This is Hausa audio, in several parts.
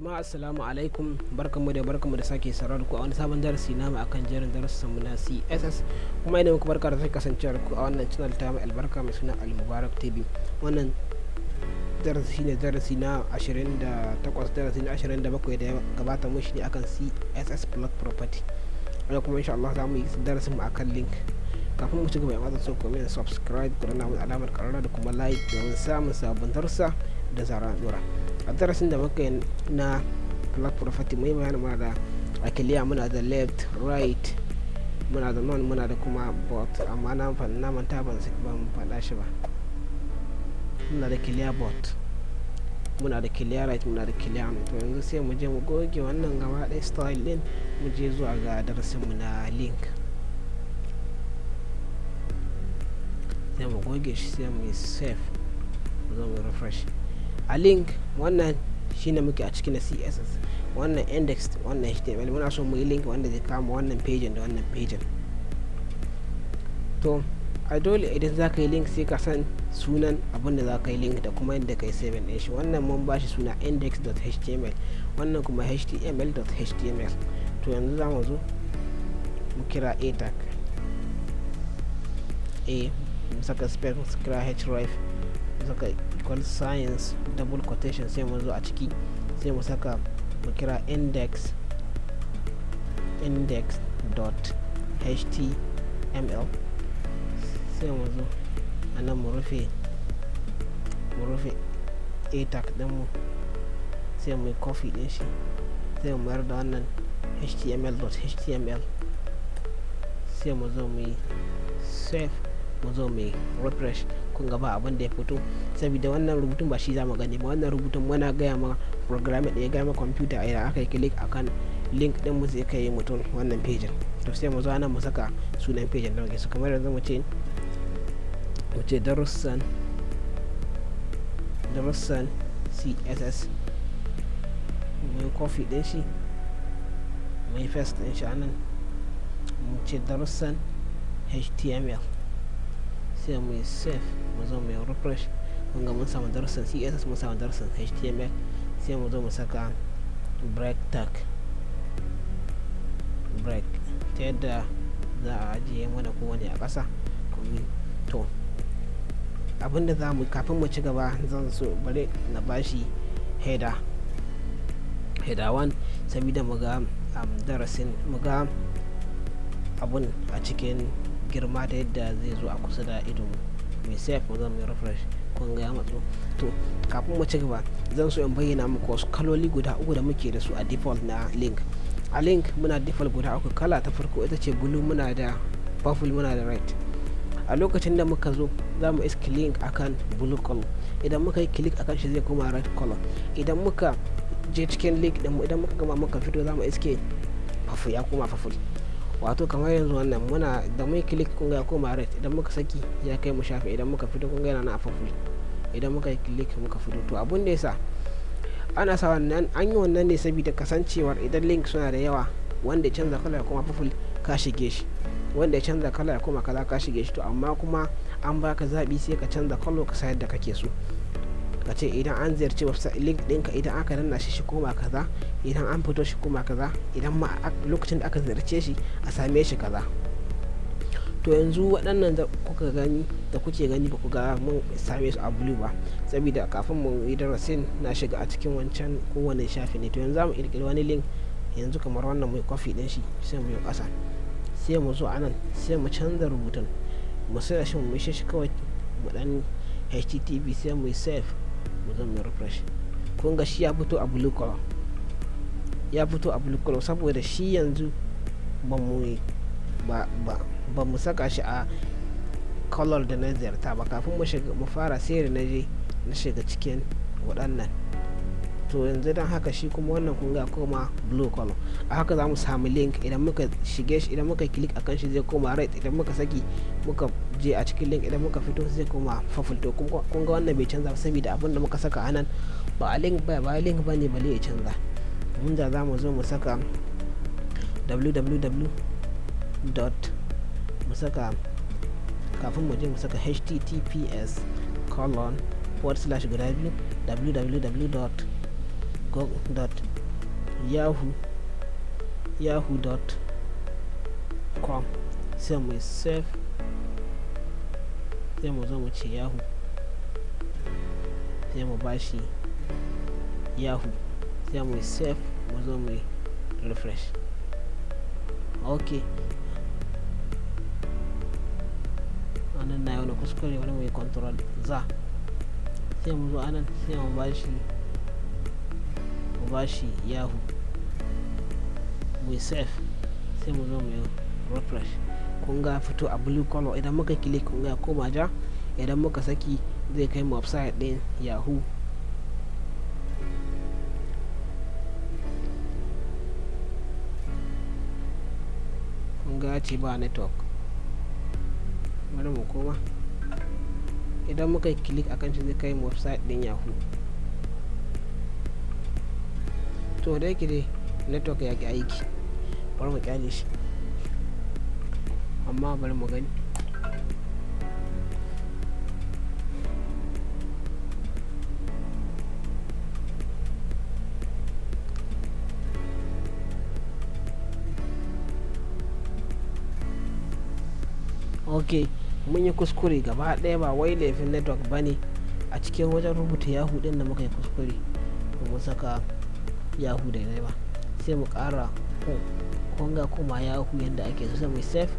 Jama'a assalamu alaikum, barkanmu da sake sauraro ku a wani sabon darasi namu akan jerin darussan mu na CSS. Kuma ina muku barka da sake kasancewa ku a wannan channel ta mai albarka mai suna AL-MUBARAK TV. Wannan darasi shine darasi na 28, darasi na 27 da ya gabata mu shine akan CSS plot property. Yau kuma insha Allah za mu yi darasin mu akan link. Kafin mu ci gaba, yana so ku min subscribe, ku danna mun alamar karara da kuma like domin samun sabbin darussa da zarar andora. A darasin da muka yi na plot property mai bayani muna da akiliya, muna da left, right, muna da non, muna da kuma bot, amma na manta ban faɗa shi ba. Muna da clear bot, muna da clear right, muna da clear non. To yanzu sai mu je mu goge wannan gaba ɗaya style din, mu je zuwa ga darasin mu na link. Sai mu goge shi, sai mu yi save, mu zo mu refresh. A link wannan shine muke a cikin CSS, wannan index, wannan HTML. Muna so mu yi link wanda zai kama wannan page da wannan page. To a dole idan za ka yi link sai ka san sunan abin da za ka yi link da kuma yadda ka yi saving din shi. Wannan mun ba shi suna index.html, wannan kuma html.html. to yanzu za mu zo mu kira a tag, a mu saka space, mu kira href, mu saka equal signs double quotation, sai mu zo a ciki sai mu saka mu kira index.html, sai mu zo a nan mu rufe a tag din mu, sai mu yi copy din shi, sai mu mayar da wannan html.html, sai mu zo mu yi save, mu zo mu yi refresh. Kun ga ba abin da ya fito, saboda wannan rubutun ba shi za mu gani ba. Wannan rubutun muna gaya ma program da ya gaya ma computer idan aka yi click akan link din mu zai kai mutum wannan page. To sai mu zo nan mu saka sunan page da muke so, kamar yanzu mu ce darussan CSS, mu yi copy din shi, mu yi paste din shi anan, mu ce darussan HTML, sai mu yi save, mu zo mu yi refresh. Kun ga mun samu darussan CSS, mun samu darussan HTML. sai mu zo mu saka break tag, break, ta yadda za a ajiye mana kowane a ƙasa. To abinda za mu kafin mu ci gaba, zan so bari na bashi header 1 saboda mu ga darasin, mu ga abun a cikin girma ta yadda zai zo a kusa da idon mai save. Mu zo mu refresh. Kun ga ya matso. To kafin mu ci gaba, zan so in bayyana muku wasu kaloli guda uku da muke da su a default na link. A link muna default guda uku. Kala ta farko ita ce blue, muna da purple, muna da red. A lokacin da muka zo za mu iske link akan blue color, idan muka yi click akan shi zai koma red color. Idan muka je cikin link din mu, idan muka gama muka fito za mu iske purple ya koma purple. Wato kamar yanzu wannan muna da mai click kun ga ya koma red, idan muka saki ya kai mu shafe, idan muka fito kun ga yana na purple, idan muka yi click muka fito. To abun da yasa ana sa wannan, an yi wannan ne saboda kasancewar idan link suna da yawa, wanda ya canza kala ya koma purple ka shige shi, wanda ya canza kala ya koma kaza ka shige shi. To amma kuma an baka zabi, sai ka canza kalo ka sa yadda kake so. Ka ce idan an ziyarci website link ɗinka, idan aka danna shi koma kaza, idan an fito shi koma kaza, idan ma lokacin da aka ziyarce shi a same shi kaza. To yanzu waɗannan da kuke gani ba ku ga mun same su a blue ba, saboda kafin mu yi darasin na shiga a cikin wancan kowane shafi ne. To yanzu za mu ƙirƙiri wani link yanzu kamar wannan, mu yi copy ɗin shi, sai mu yi ƙasa, sai mu zo anan, sai mu canza rubutun, mu sai shi mu shi kawai mu dan http, sai mu yi save, mu zo mu refresh. Kun ga shi ya fito a blue color, saboda shi yanzu ba mu saka shi a color da na ziyarta ba. Kafin mu fara sai da na shiga cikin waɗannan. To yanzu dan haka shi kuma wannan kun ga koma blue color. A haka za mu samu link, idan muka shige shi, idan muka click akan shi zai koma red, idan muka saki muka je a cikin link, idan muka fito zai koma purple. To kun ga wannan bai canza ba, saboda abin da muka saka anan ba link bane bale ya canza. Mun da za mu zo mu saka www. mu saka, kafin mu je mu saka https:// guda biyu yahoo.com sai mu save, sai mu zo mu ce yahoo, sai mu bashi yahoo, sai mu save, mu zo mu refresh. Ok, anan na wani kuskure, wani mai control za, sai mu zo anan sai mu bashi yahoo, mu save, sai mu zo mu refresh. kun ga fito a blue color. Idan muka click kun ga koma ja, idan muka saki zai kai mu website din yahoo. kun ga ce ba network, bari mu koma. Idan muka click akan shi zai kai mu website din yahoo. to da yake dai network ya ki aiki, bari mu kyale shi, amma bari mu gani. Ok, mun yi kuskure gaba ɗaya, ba wai laifin network bane a cikin wajen rubuta yahoo din da muka yi kuskure, mu saka yahoo daidai ba, sai mu ƙara kunga kuma yahoo yadda ake so, sai mu save,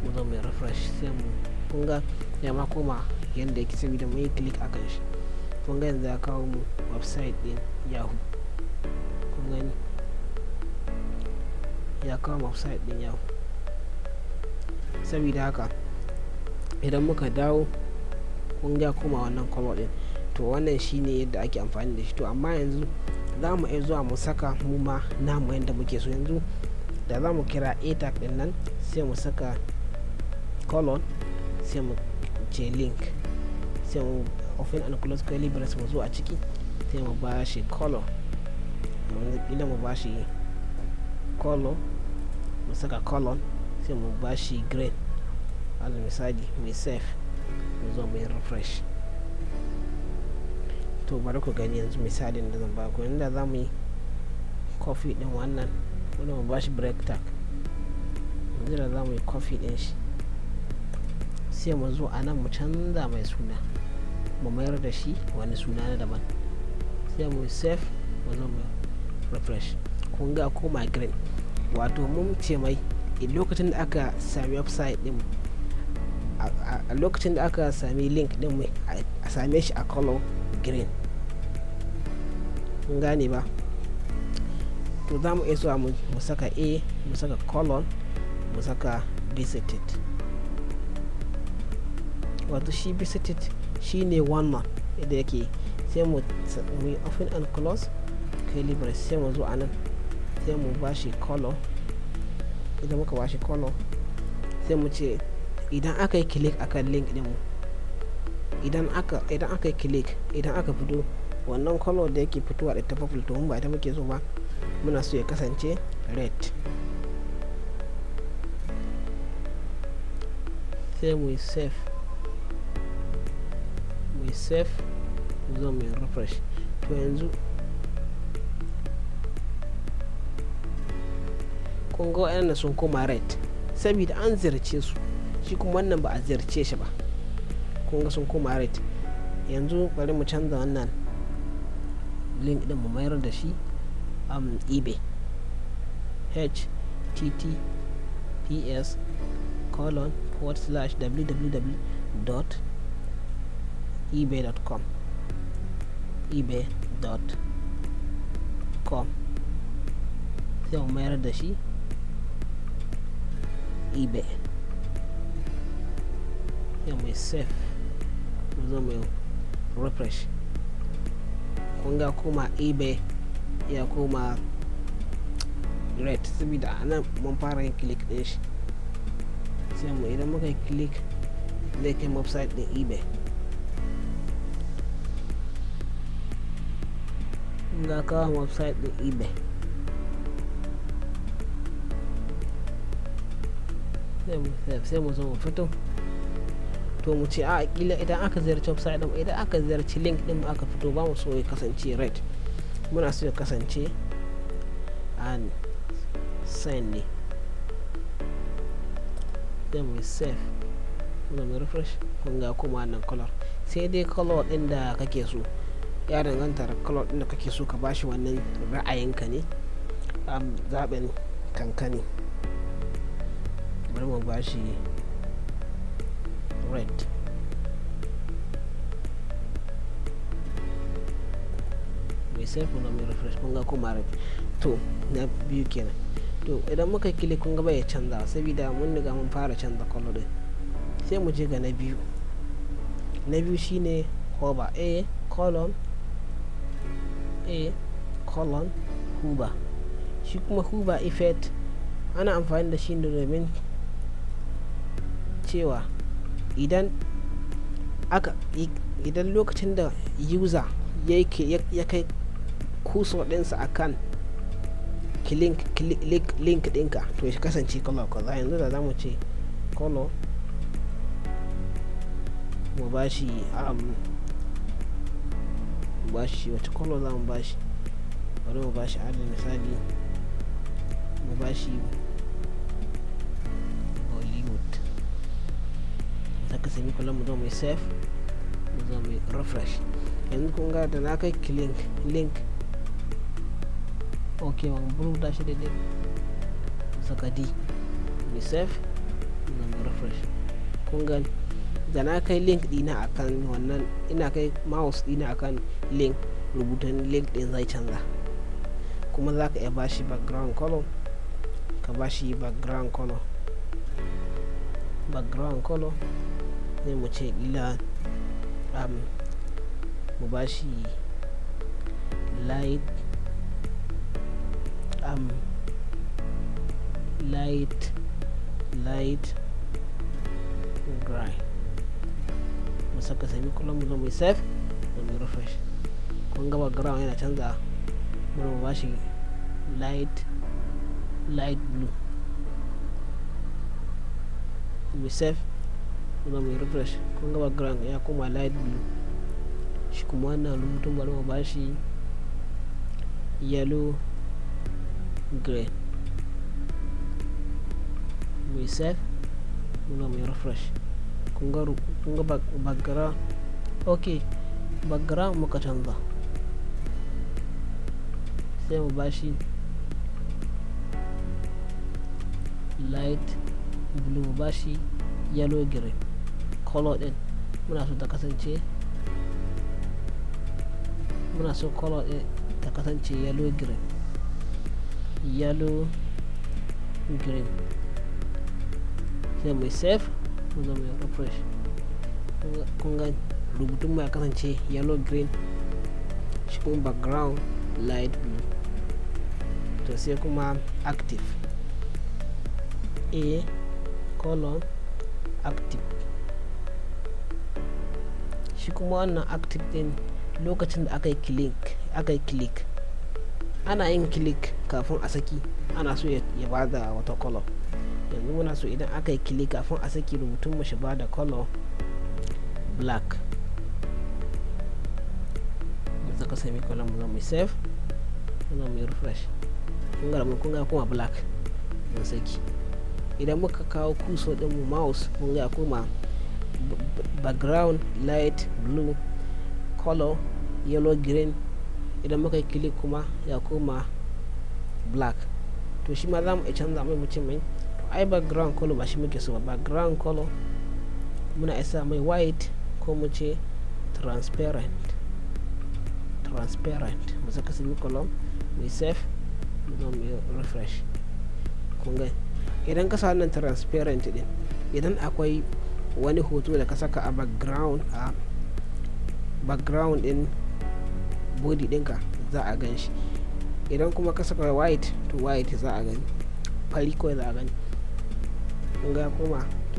mu zo mai refresh, sai mu kunga ya ma koma yadda yake, saboda mun yi click akan shi. kunga yanzu ya kawo mu website din yahoo, kun gani ya kawo mu website din yahoo. saboda haka idan muka dawo kunga kuma wannan color din, to wannan shine yadda ake amfani da shi. to amma yanzu za mu iya zuwa mu saka mu ma namu yadda muke so. yanzu da za mu kira a tag din nan, sai mu saka colon, sai mu ce link, sai mu open and close curly braces, mu zo a ciki, sai mu ba shi color. idan mu ba shi color, mu saka colon, sai mu ba shi green, alal misali mai save, mu zo mai refresh. to bari ku gani yanzu misalin da zan ba ku. inda za mu yi copy din wannan, wanda mu ba shi break tag. yanzu da za mu yi copy din shi, sai mu zo a nan mu canza mai suna, mu mayar da shi wani suna na daban, sai mu save, mu zo mu refresh. kun ga koma green, wato mun ce mai lokacin da aka sami website din, a lokacin da aka sami link din mai a same shi a color green. kun gane ba? to za mu iya zuwa mu saka a, mu saka colon, mu saka visited. wato shi visited shine wannan da yake, sai mu yi open and close curly braces, sai mu zo anan, sai mu bashi color. idan muka bashi color, sai mu ce idan aka yi click akan link din mu, idan aka yi click, idan aka fito wannan color da yake fitowa da ta purple, to mun ba ita muke so ba, muna so ya kasance red. sai mu save, mu zo mu refresh. to yanzu kun ga waɗanda sun koma red saboda an ziyarce su, shi kuma wannan ba a ziyarce shi ba. kun ga sun koma red. yanzu bari mu canza wannan link din, mu mayar da shi eBay, https://www.ebay.com sai mu mayar da shi eBay, sai mu save, mu zo mu refresh. kun ga kuma eBay ya koma red saboda anan mun fara yin click din shi. sai mu idan muka yi click zai kai website din eBay. ga kawo website din eBay. sai mu zo mu fito, to mu ce a kila idan aka ziyarci website din, idan aka ziyarci link din aka fito, ba mu so ya kasance red. muna so ya kasance an sign ne, sai mu save mu refresh. kun ga kuma wannan color, sai dai color din da kake so ya danganta da color din da kake so ka bashi, wannan ra'ayinka ne, zaɓin kankani. bari mu bashi red, mai save mu mai refresh. kun ga kuma red. To na biyu kenan. To idan muka kile kun ga bai canza saboda mun riga mun fara canza color din. sai mu je ga na biyu. Na biyu shine hover, a colon hover. shi kuma hover effect ana amfani da shi ne domin cewa idan lokacin da user ya kai kusa ɗinsa akan link ɗinka, to ya kasance color kaza. yanzu da zamu ce color mu bashi wata color za mu bashi, bari mu bashi adadin misali mu bashi Bollywood. ta ka sami kula mu zo mai save mu zo mai refresh. yanzu kun ga da na kai link ok ban buruta shi daidai, saka d mai save mu zo mai refresh. kun ga da na kai link dina akan wannan, ina kai mouse dina akan link, rubutun link din zai canza. kuma za ka iya bashi background color, ka bashi background color sai mu ce ila mu bashi light gray. mu saka sami kullum mu zo mu save mu refresh. kun ga background yana canza, mu bashi light blue. mu save mu zo mu refresh. kun ga background ya koma light blue. shi kuma wannan rubutun bari mu bashi yellow gray. mu save mu zo mu refresh. kun ga background ok, background muka canza, sai mu bashi light blue, mu bashi yellow green. color din muna so ta kasance color din ta kasance yellow green. sai mu save mu zo mu refresh. kun ga rubutun mu ya kasance yellow green, shi kuma background light blue. to sai kuma active, a colon active. shi kuma wannan active din lokacin da aka yi click ana yin click kafin a saki, ana so ya bada wata color. yanzu muna so idan aka yi click kafin a saki rubutun mu shi bada color black. mu saka semi colon mu zo mu save mu zo mu refresh. kun ga kuma black mun saki. idan muka kawo kuso din mu mouse mun ga kuma background light blue, color yellow green. idan muka yi click kuma ya koma black. to shi ma za mu canza mai mu ce mai ai background color ba shi muke so ba. background color muna isa mai white ko mu ce transparent. mu saka semicolon mu save mu zo mu refresh. kun ga idan ka sa wannan transparent din, idan akwai wani hoto da ka saka a background din body dinka za a gan shi. idan kuma ka saka white to white za a gani, fari kawai za a gani. kun ga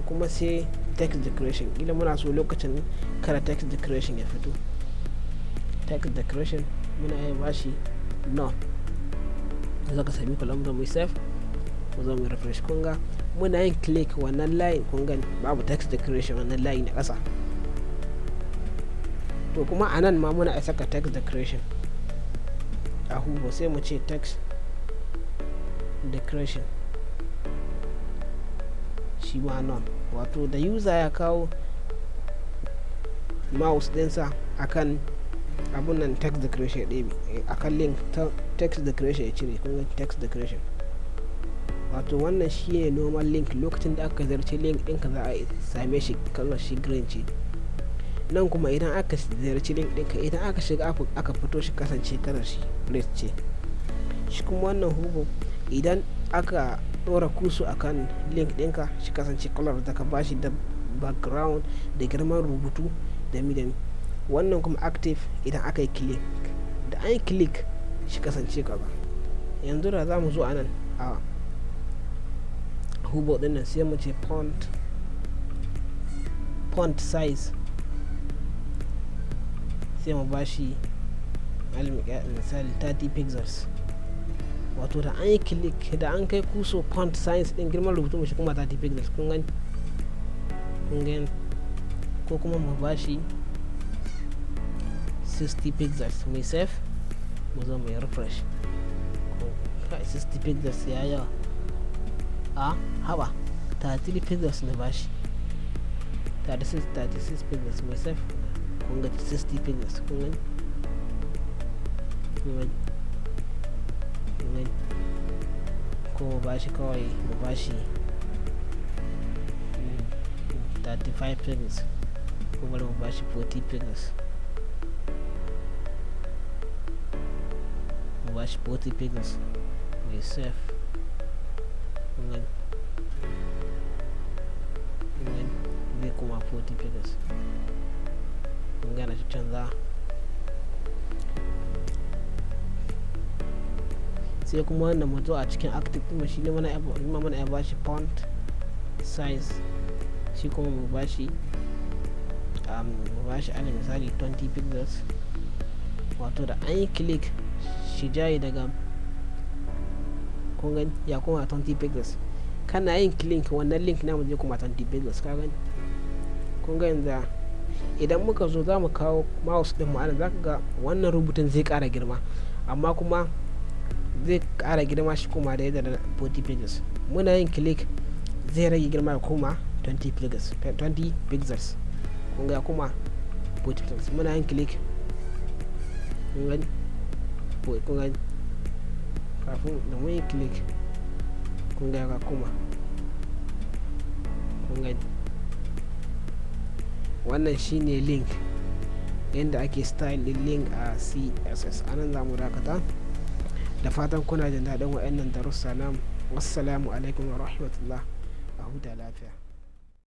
kuma sai text decoration. idan muna so lokacin kada text decoration ya fito, text decoration muna yi bashi no, za ka sami column da mu save mu zo mu refresh. kun ga muna yin click wannan line, kun ga babu text decoration wannan line na ƙasa. to kuma anan ma muna saka text decoration. a hubo sai mu ce text decoration shi ma non, wato da user ya kawo mouse dinsa akan abun nan text decoration ya ɗebe akan link text decoration ya cire, kun text decoration. Wato wannan shi ne normal link, lokacin da aka zarce link ɗinka za a same shi kalmar shi green ce. Nan kuma idan aka ziyarci link ɗinka, idan aka shiga aka fito shi kasance kalar shi red ce. Shi kuma wannan hugo idan aka ɗora kusu akan link ɗinka shi kasance kalar da ka bashi da background da girman rubutu da mi. Wannan kuma active idan aka yi click, da an yi click shi kasance kaza. Yanzu da za mu zo a nan a hubo ɗin nan sai mu ce font size sai mu bashi misali 30 pixels. Wato da an yi click, da an kai kuso font size din girman rubutu shi kuma 30 pixels, kun gani ko kuma mu bashi 60 pixels mai save mu zo mai refresh. 60 pixels ya yawa a haba 33 pixels na bashi 36 pixels mai save, kun ga 60 pixels, kun gani ko mu bashi kawai mu bashi 35 pixels ko bari mu bashi 40 pixels, mu bashi 40 pixels mai save. Zai kuma 40 pixels, kun gana shi canza. sai kuma wanda mu zo a cikin active ɗin shi ne mana ya bashi font size, shi kuma mu bashi ana misali 20 pixels. Wato da an yi click shi jayi daga kun gani ya kuma 20 pixels, kana yin click wannan link namu zai kuma 20 pixels, ka gani kun ga yanzu idan muka zo za mu kawo mouse din mu ana za ka ga wannan rubutun zai kara girma, amma kuma zai kara girma shi kuma da yadda 40 pages. Muna yin click zai rage girma ya kuma 20 pixels, kun ga kuma 40 pixels. Muna yin click kun gani kafin da mun yi click kun ga kuma kun gani. Wannan shine link, yadda ake style din link a CSS. anan za mu dakata, da fatan kuna jin daɗin wa'annan darussa namu. Wassalamu alaikum wa rahmatullah, a huta lafiya.